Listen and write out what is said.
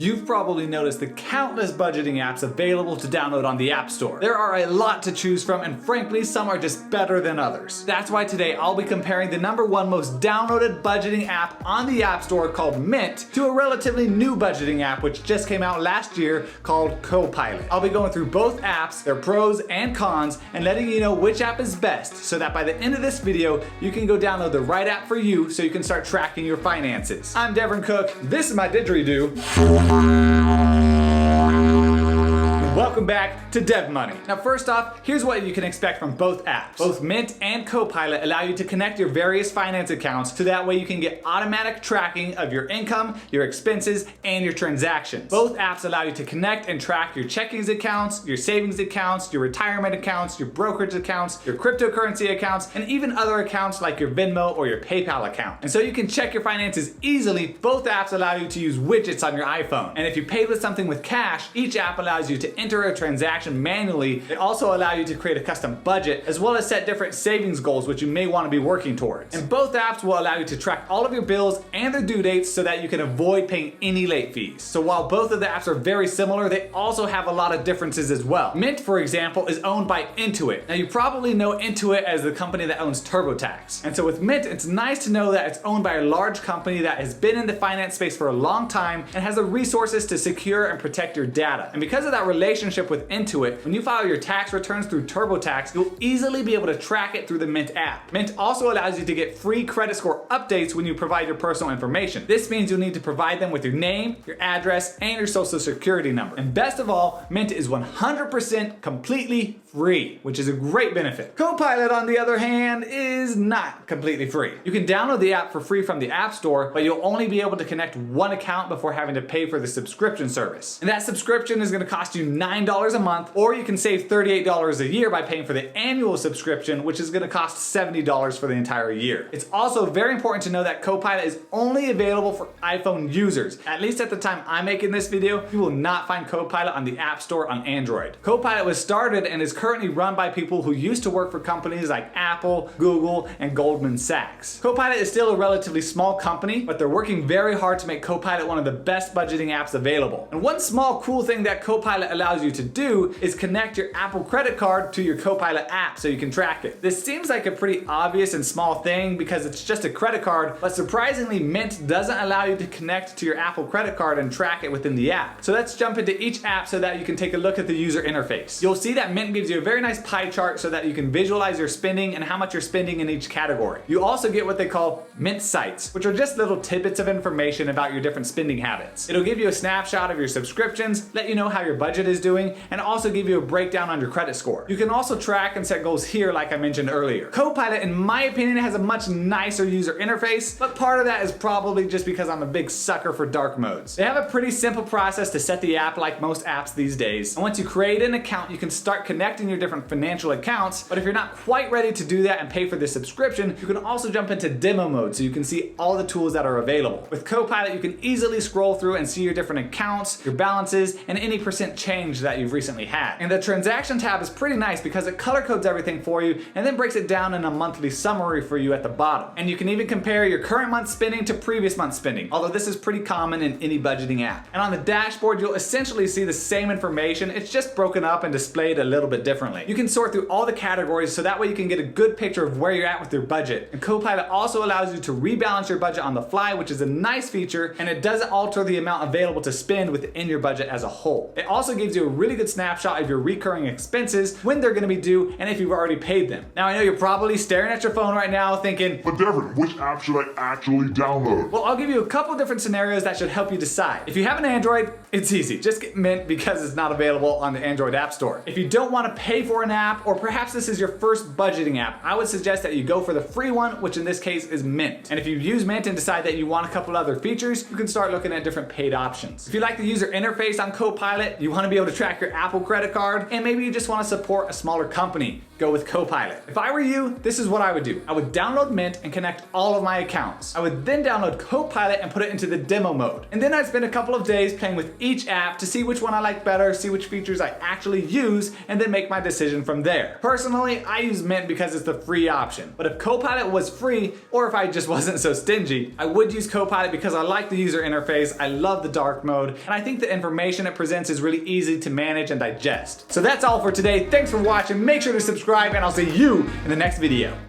You've probably noticed the countless budgeting apps available to download on the App Store. There are a lot to choose from, and frankly, some are just better than others. That's why today I'll be comparing the #1 most downloaded budgeting app on the App Store called Mint to a relatively new budgeting app which just came out last year called CoPilot. I'll be going through both apps, their pros and cons, and letting you know which app is best so that by the end of this video, you can go download the right app for you so you can start tracking your finances. I'm Devin Cook, this is my didgeridoo. Welcome back to Dev Money. Now first off, here's what you can expect from both apps. Both Mint and CoPilot allow you to connect your various finance accounts so that way you can get automatic tracking of your income, your expenses, and your transactions. Both apps allow you to connect and track your checkings accounts, your savings accounts, your retirement accounts, your brokerage accounts, your cryptocurrency accounts, and even other accounts like your Venmo or your PayPal account. And so you can check your finances easily. Both apps allow you to use widgets on your iPhone. And if you paid with something with cash, each app allows you to enter a transaction manually. They also allow you to create a custom budget as well as set different savings goals which you may want to be working towards. And both apps will allow you to track all of your bills and their due dates so that you can avoid paying any late fees. So while both of the apps are very similar, they also have a lot of differences as well. Mint, for example, is owned by Intuit. Now you probably know Intuit as the company that owns TurboTax. And so with Mint, it's nice to know that it's owned by a large company that has been in the finance space for a long time and has the resources to secure and protect your data. And because of that relationship with Intuit, when you file your tax returns through TurboTax, you'll easily be able to track it through the Mint app. Mint also allows you to get free credit score updates when you provide your personal information. This means you'll need to provide them with your name, your address, and your social security number. And best of all, Mint is 100% completely free, which is a great benefit. CoPilot, on the other hand, is not completely free. You can download the app for free from the App Store, but you'll only be able to connect one account before having to pay for the subscription service. And that subscription is going to cost you $9 a month, or you can save $38 a year by paying for the annual subscription, which is going to cost $70 for the entire year. It's also very important to know that CoPilot is only available for iPhone users. At least at the time I'm making this video, you will not find CoPilot on the App Store on Android. CoPilot was started and is currently run by people who used to work for companies like Apple, Google, and Goldman Sachs. CoPilot is still a relatively small company, but they're working very hard to make CoPilot one of the best budgeting apps available. And one small cool thing that CoPilot allows you to do is connect your Apple credit card to your CoPilot app so you can track it. This seems like a pretty obvious and small thing because it's just a credit card, but surprisingly, Mint doesn't allow you to connect to your Apple credit card and track it within the app. So let's jump into each app so that you can take a look at the user interface. You'll see that Mint gives you a very nice pie chart so that you can visualize your spending and how much you're spending in each category. You also get what they call Mint Sites, which are just little tidbits of information about your different spending habits. It'll give you a snapshot of your subscriptions, let you know how your budget is doing, and also give you a breakdown on your credit score. You can also track and set goals here like I mentioned earlier. CoPilot, in my opinion, has a much nicer user interface, but part of that is probably just because I'm a big sucker for dark modes. They have a pretty simple process to set the app like most apps these days. And once you create an account, you can start connecting your different financial accounts, but if you're not quite ready to do that and pay for the subscription, you can also jump into demo mode so you can see all the tools that are available. With CoPilot, you can easily scroll through and see your different accounts, your balances, and any percent change that you've recently had. And the transaction tab is pretty nice because it color codes everything for you and then breaks it down in a monthly summary for you at the bottom. And you can even compare your current month's spending to previous month's spending, although this is pretty common in any budgeting app. And on the dashboard, you'll essentially see the same information, it's just broken up and displayed a little bit differently. You can sort through all the categories so that way you can get a good picture of where you're at with your budget. And CoPilot also allows you to rebalance your budget on the fly, which is a nice feature, and it doesn't alter the amount available to spend within your budget as a whole. It also gives you a really good snapshot of your recurring expenses, when they're going to be due, and if you've already paid them. Now I know you're probably staring at your phone right now thinking, but Devin, which app should I actually download? Well, I'll give you a couple different scenarios that should help you decide. If you have an Android, it's easy. Just get Mint because it's not available on the Android App Store. If you don't want to pay for an app, or perhaps this is your first budgeting app, I would suggest that you go for the free one, which in this case is Mint. And if you use Mint and decide that you want a couple other features, you can start looking at different paid options. If you like the user interface on CoPilot, you want to be able to track your Apple credit card, and maybe you just want to support a smaller company, go with CoPilot. If I were you, this is what I would do. I would download Mint and connect all of my accounts. I would then download CoPilot and put it into the demo mode. And then I'd spend a couple of days playing with each app to see which one I like better, see which features I actually use, and then make my decision from there. Personally, I use Mint because it's the free option. But if CoPilot was free, or if I just wasn't so stingy, I would use CoPilot because I like the user interface, I love the dark mode, and I think the information it presents is really easy to manage and digest. So that's all for today. Thanks for watching. Make sure to subscribe, and I'll see you in the next video.